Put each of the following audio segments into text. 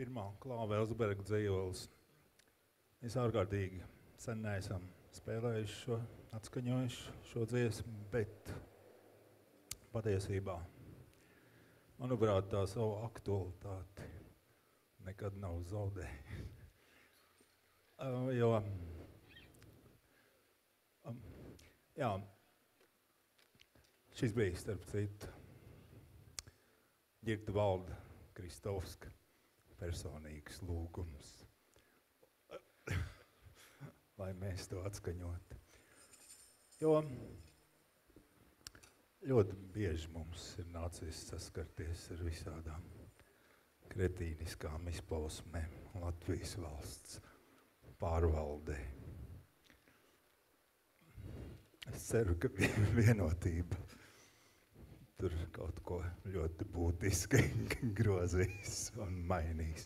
pirmā Klāva Elsberga dzējoles. Mēs ārkārtīgi sen neesam spēlējuši šo, atskaņojuši šo dziesmu, bet patiesībā, manuprāt, tā savu aktualitāti nekad nav zaudējusi. Jā, šis bija, starp citu, Ģirta Valda Kristovska personīgs lūgums, lai mēs to atskaņot. Jo ļoti bieži mums ir nācies saskarties ar visādām kretīniskām izpausmēm Latvijas valsts pārvaldē. Es ceru, ka vienotība tur kaut ko ļoti būtiski grozīs un mainīs.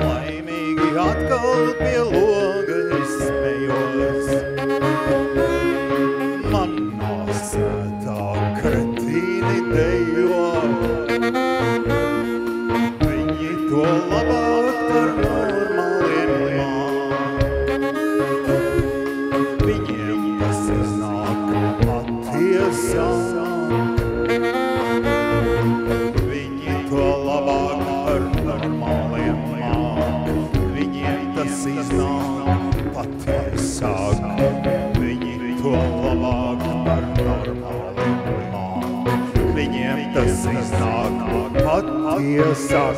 Laimīgi atkal pie loga es smējos. Man nosētā kretīni dejo. Viņi to labāk par normāliem māk. Viņiem tas iznāk patiesāk. Viņi to labāk par normāliem māk. Viņiem tas iznāk patiesāk. Viņi to labāk par normāliem māk. Viņiem tas iznāk patiesāk.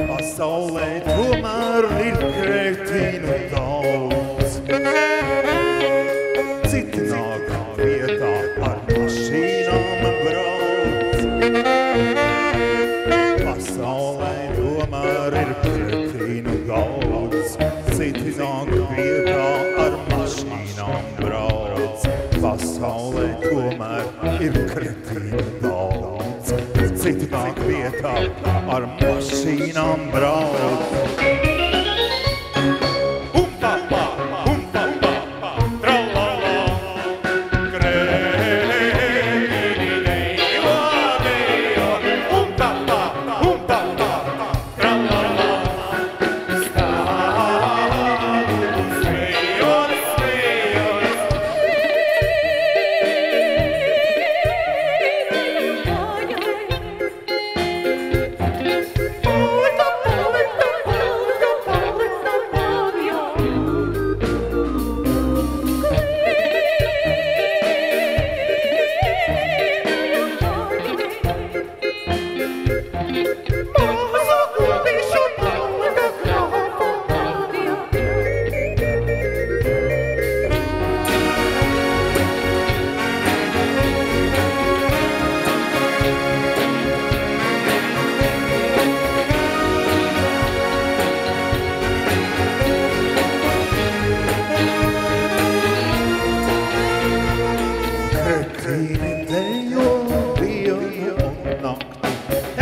Pasaulē tomēr ir kretīnu daudz. Citi nāk vietā ar mašīnām brauc. Pasaulē tomēr ir kretīnu daudz. Citi nāk vietā ar mašīnām brauc. Pasaulē tomēr ir kretīnu daudz. Citi nāk vietā ar mašīnām brauc.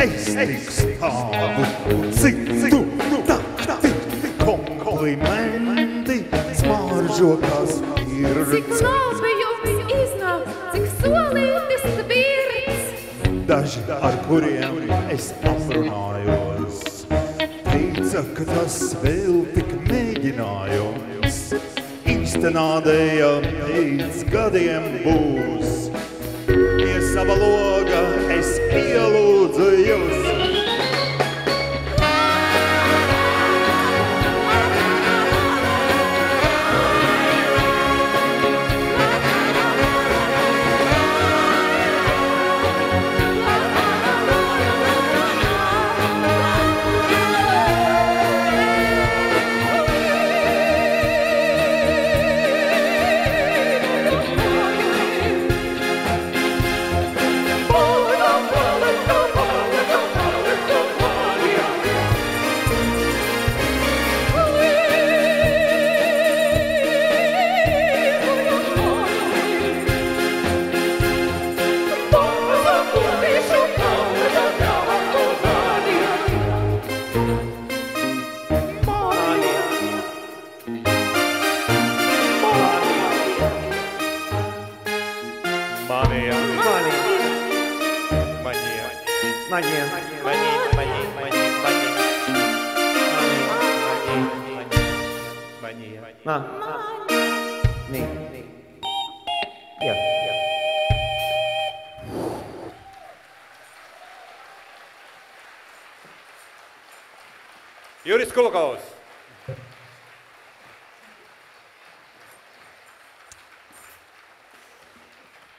es tik stāvu, citu, komplimenti, smaržo kā svirds. Cik labi jums iznāk, cik solītis virds. Daži, ar kuriem es aprunājos, teica, ka tas vēl tik mēģinājums. Īstenādēja pēc gadiem būs. Pie sava loga es pielūdzu jūs. Juris Kulukovs.